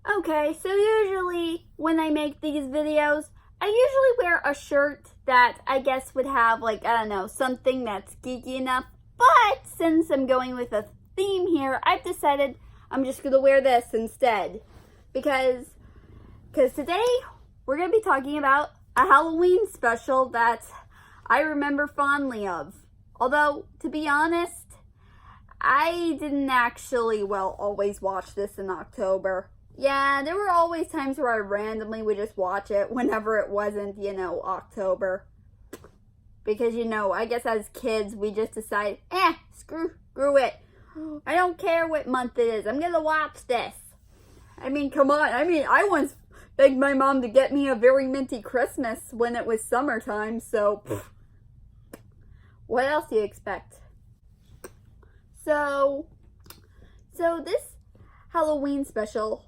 Okay, so usually when I make these videos, I usually wear a shirt that I guess would have, like, I don't know, something that's geeky enough. But since I'm going with a theme here, I've decided I'm just going to wear this instead. Because today we're going to be talking about a Halloween special that I remember fondly of. Although, to be honest, I didn't actually, always watch this in October. Yeah, there were always times where I randomly would just watch it whenever it wasn't, October. Because, I guess as kids, we just decide, screw it. I don't care what month it is. I'm going to watch this. I mean, come on. I once begged my mom to get me a Very Minty Christmas when it was summertime, so what else do you expect? So this Halloween special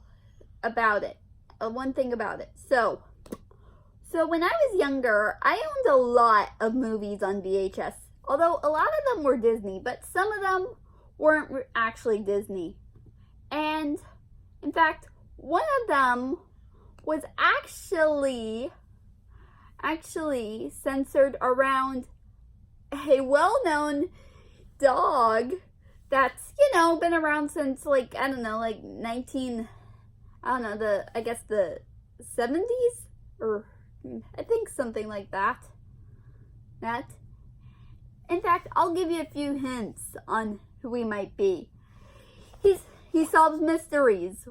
about it, one thing about it. So when I was younger, I owned a lot of movies on VHS. Although a lot of them were Disney, but some of them weren't actually Disney. And in fact, one of them was actually censored around a well-known dog that's, been around since the 70s, or I think something like that. In fact, I'll give you a few hints on who he might be. He solves mysteries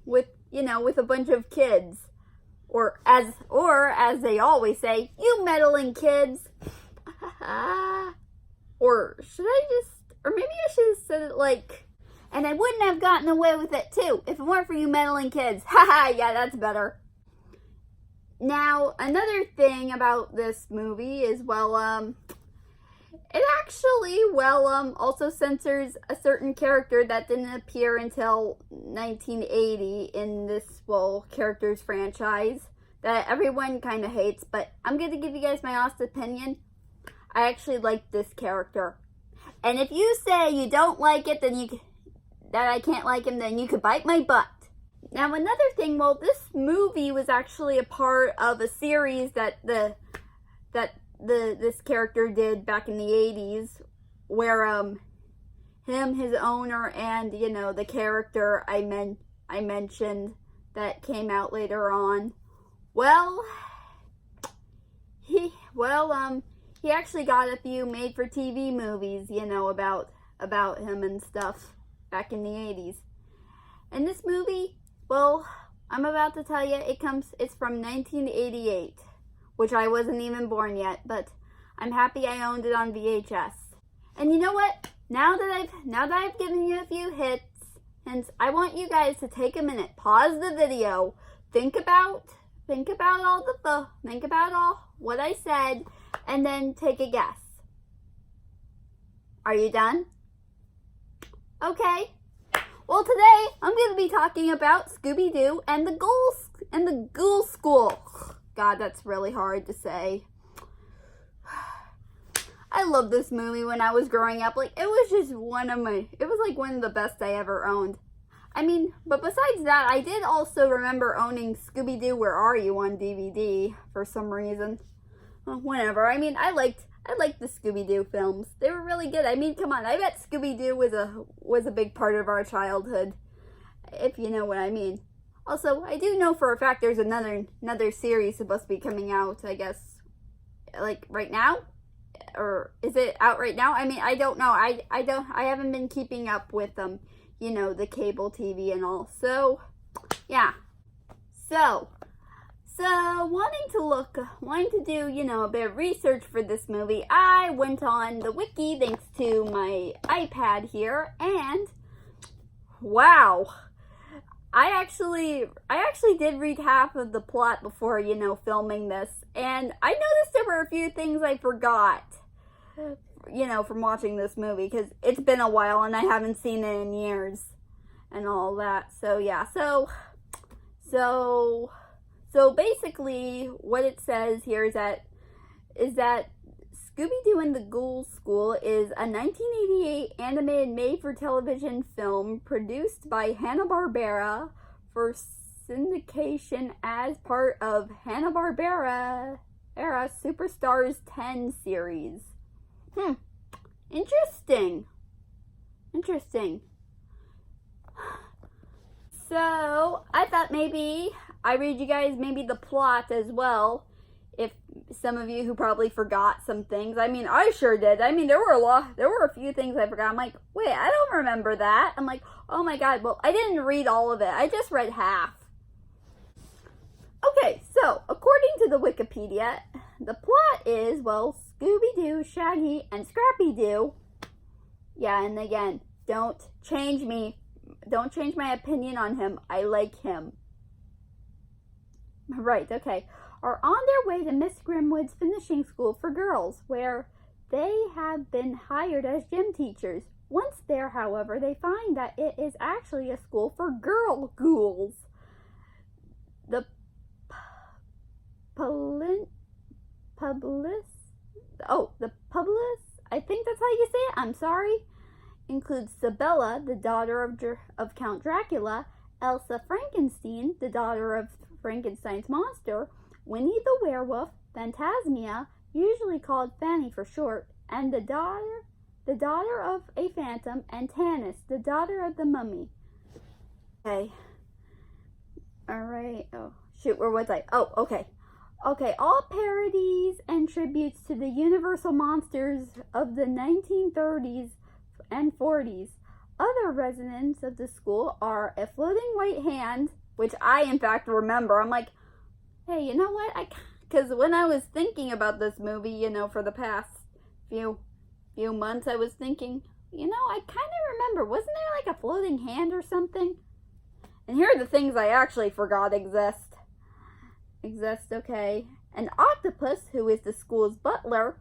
with a bunch of kids, or as they always say, you meddling kids. Or maybe I should have said it and I wouldn't have gotten away with it too if it weren't for you meddling kids. Haha, yeah, that's better. Now, another thing about this movie is, it actually, also censors a certain character that didn't appear until 1980 in this, characters franchise that everyone kind of hates, but I'm going to give you guys my honest opinion. I actually like this character. And if you say you don't like it, that I can't like him, then you could bite my butt. Now, another thing, this movie was actually a part of a series that this character did back in the 80s, where his owner, and the character I mentioned that came out later on. He actually got a few made-for-TV movies, about him and stuff back in the 80s. And this movie, I'm about to tell you, it's from 1988, which I wasn't even born yet, but I'm happy I owned it on VHS. And you know what? Now that I've given you a few hints, I want you guys to take a minute, pause the video, think about all what I said, and then take a guess. Are you done? Okay. Well, today I'm going to be talking about Scooby-Doo and the Ghoul School. God, that's really hard to say. I loved this movie when I was growing up. It was one of the best I ever owned. But besides that, I did also remember owning Scooby-Doo Where Are You on DVD for some reason. Whatever. I liked the Scooby-Doo films. They were really good. Come on. I bet Scooby-Doo was a big part of our childhood, if you know what I mean. Also, I do know for a fact there's another series supposed to be coming out, I guess, right now? Or is it out right now? I don't know. I haven't been keeping up with them, the cable TV and all. So, yeah. So, wanting to do, a bit of research for this movie, I went on the wiki thanks to my iPad here, and wow. I actually did read half of the plot before, filming this, and I noticed there were a few things I forgot, from watching this movie, because it's been a while and I haven't seen it in years, and all that. So yeah, so basically what it says here is that Scooby-Doo and the Ghoul School is a 1988 animated made-for-television film produced by Hanna-Barbera for syndication as part of Hanna-Barbera era Superstars 10 series. Interesting. So, I thought maybe I read you guys maybe the plot as well. If some of you who probably forgot some things. I mean, I sure did. I mean, there were a few things I forgot. I'm like, wait, I don't remember that. I'm like, oh my god, well, I didn't read all of it. I just read half. Okay, so, according to the Wikipedia, the plot is, well, Scooby-Doo, Shaggy, and Scrappy-Doo. Yeah, and again, don't change my opinion on him. I like him. Right, okay. Are on their way to Miss Grimwood's finishing school for girls, where they have been hired as gym teachers. Once there, however, they find that it is actually a school for girl ghouls. The Publis, I think that's how you say it, I'm sorry, includes Sabella, the daughter of Count Dracula, Elsa Frankenstein, the daughter of Frankenstein's monster, Winnie the werewolf, Phantasmia, usually called Fanny for short, and the daughter of a phantom, and Tanis, the daughter of the mummy. Okay. Alright. Oh, shoot, where was I? Oh, okay. Okay, all parodies and tributes to the Universal monsters of the 1930s and 40s. Other residents of the school are a floating white hand, which I in fact remember. I'm like, hey, you know what? Because when I was thinking about this movie, for the past few months, I was thinking, I kind of remember. Wasn't there like a floating hand or something? And here are the things I actually forgot exist, okay. An octopus, who is the school's butler.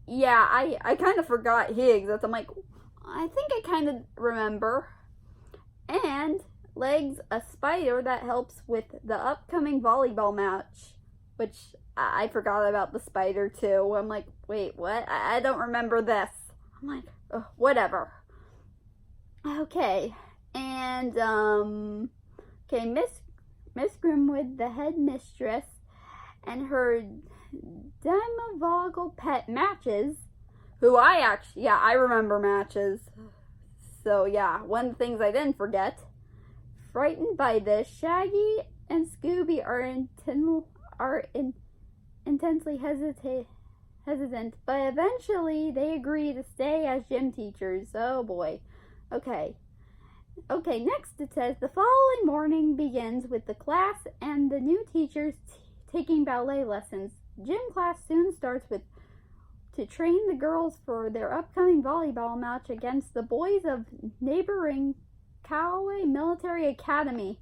Yeah, I kind of forgot he exists. I'm like, I think I kind of remember. And Legs, a spider that helps with the upcoming volleyball match, which I forgot about the spider too. I'm like, wait, what? I don't remember this. I'm like, ugh, whatever. Okay, and okay, Miss Grimwood, the head mistress, and her demovogle pet Matches, who I remember Matches. So yeah, one of the things I didn't forget. Frightened by this, Shaggy and Scooby are intensely hesitant, but eventually they agree to stay as gym teachers. Oh boy. Okay, next it says, the following morning begins with the class and the new teachers taking ballet lessons. Gym class soon starts to train the girls for their upcoming volleyball match against the boys of neighboring Callaway Military Academy.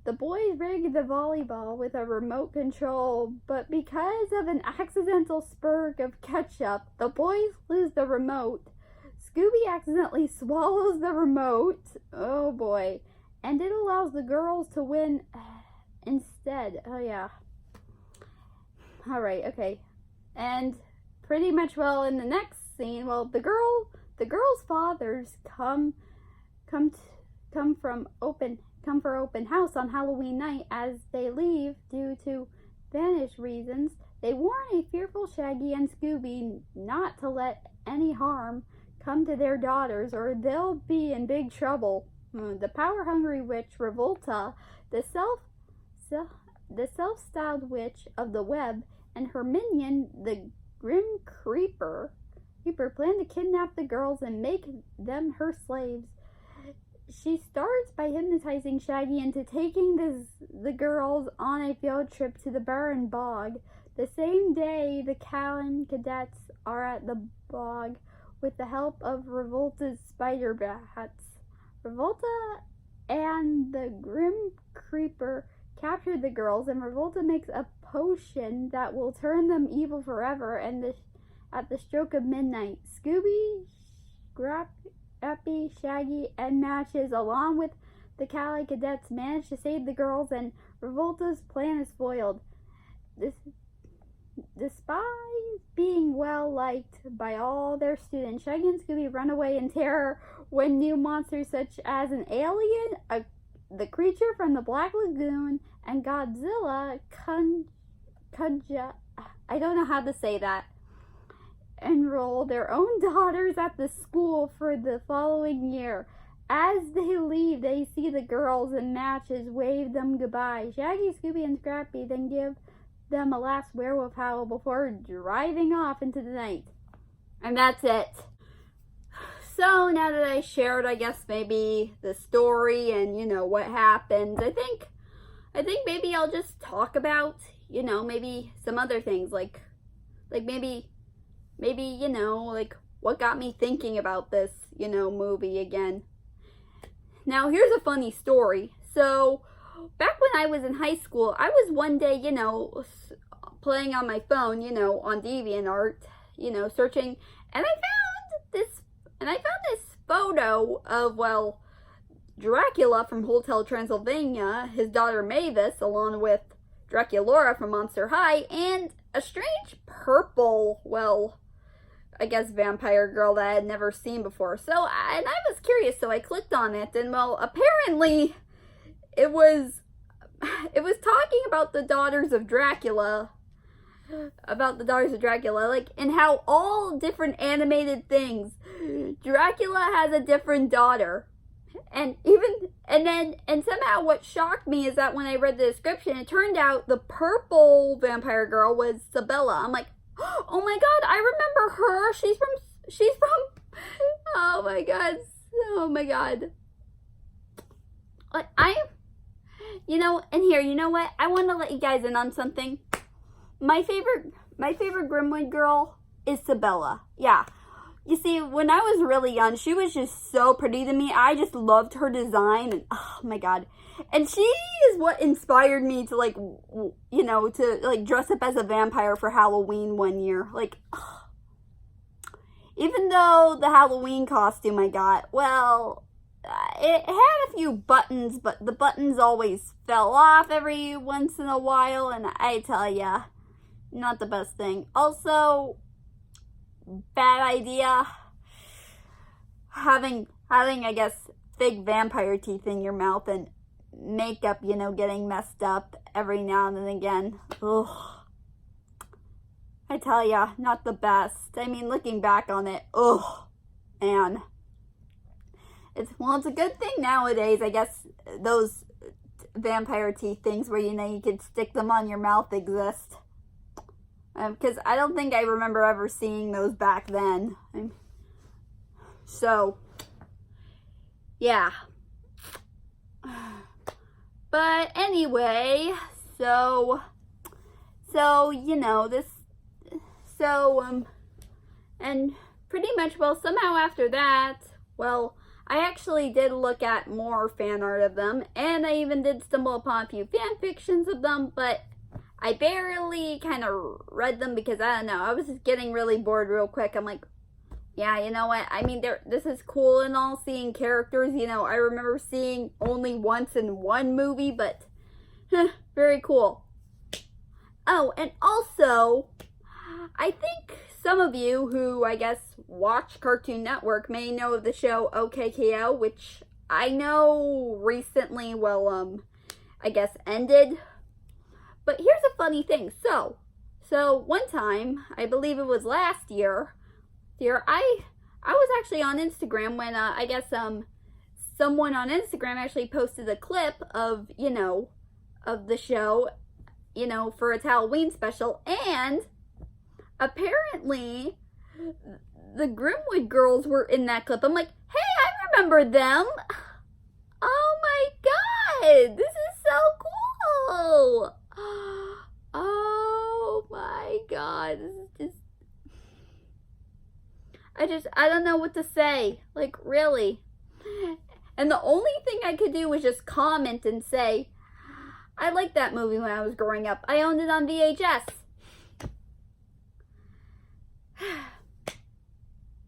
The boys rig the volleyball with a remote control, but because of an accidental spurg of ketchup, the boys lose the remote. Scooby accidentally swallows the remote. Oh boy. And it allows the girls to win instead. Oh yeah. Alright, okay. And pretty much, well, in the next scene, well, the girls' fathers come for open house on Halloween night. As they leave due to vanished reasons, they warn a fearful Shaggy and Scooby not to let any harm come to their daughters or they'll be in big trouble. The power-hungry witch Revolta, the self-styled witch of the web, and her minion, the Grim Creeper, plan to kidnap the girls and make them her slaves. She starts by hypnotizing Shaggy into taking the girls on a field trip to the Barren Bog. The same day, the Callan cadets are at the bog with the help of Revolta's spider bats. Revolta and the Grim Creeper capture the girls, and Revolta makes a potion that will turn them evil forever. And at the stroke of midnight, Scooby, Scrappy, Shaggy, and Matches, along with the Cali cadets, manage to save the girls, and Revolta's plan is foiled. Despite being well liked by all their students, Shaggy and Scooby run away in terror when new monsters such as an alien, the creature from the Black Lagoon, and Godzilla I don't know how to say that, enroll their own daughters at the school for the following year. As they leave, they see the girls in matches wave them goodbye. Shaggy, Scooby, and Scrappy then give them a last werewolf howl before driving off into the night. And that's it. So now that I shared, I guess, maybe the story and, what happened, I think maybe I'll just talk about, maybe some other things, like maybe, like what got me thinking about this, movie again. Now, here's a funny story. So, back when I was in high school, I was one day, playing on my phone, on DeviantArt, searching, and I found this photo of, Dracula from Hotel Transylvania, his daughter Mavis, along with Draculaura from Monster High, and a strange purple, I guess vampire girl that I had never seen before. So, and I was curious, so I clicked on it, and apparently it was talking about the daughters of Dracula, and how all different animated things, Dracula has a different daughter. And somehow what shocked me is that when I read the description, it turned out the purple vampire girl was Sabella. I'm like, oh my god, I remember her. She's from, oh my god. And here, you know what? I want to let you guys in on something. My favorite Grimwood girl is Sabella. Yeah. You see, when I was really young, she was just so pretty to me. I just loved her design, and oh my god. And she is what inspired me to to dress up as a vampire for Halloween one year. Even though the Halloween costume I got, it had a few buttons, but the buttons always fell off every once in a while, and I tell ya, not the best thing. Also, bad idea having I guess fake vampire teeth in your mouth and makeup, getting messed up every now and again. Ugh. I tell ya, not the best. I mean, looking back on it, man. It's a good thing nowadays, I guess, those vampire teeth things where, you could stick them on your mouth exist. Because I don't think I remember ever seeing those back then. So, yeah. But anyway, and pretty much, somehow after that, I actually did look at more fan art of them, and I even did stumble upon a few fan fictions of them, but I barely kind of read them because, I don't know, I was just getting really bored real quick. I'm like, yeah, you know what, I mean, this is cool and all, seeing characters, I remember seeing only once in one movie, but, very cool. Oh, and also, I think some of you who, I guess, watch Cartoon Network may know of the show OKKO, which I know recently, I guess, ended. But here's a funny thing. So one time, I believe it was last year, I was actually on Instagram when, I guess, someone on Instagram actually posted a clip of, of the show, for its Halloween special, and apparently the Grimwood girls were in that clip. I'm like, hey, I remember them. Oh my god, this is so cool. Oh my god, this is just, I don't know what to say, really. And the only thing I could do was just comment and say, I liked that movie when I was growing up. I owned it on VHS.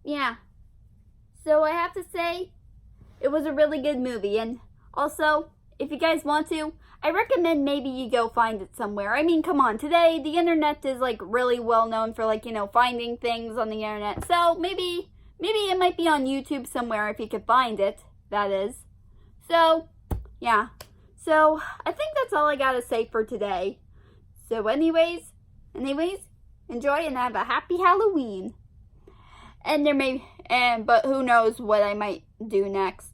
Yeah. So I have to say, it was a really good movie. And also, if you guys want to, I recommend maybe you go find it somewhere. I mean, come on, today the internet is like really well known for like, finding things on the internet. So maybe it might be on YouTube somewhere if you could find it, that is. So, yeah. So, I think that's all I gotta say for today. So anyways, enjoy and have a happy Halloween. And but who knows what I might do next.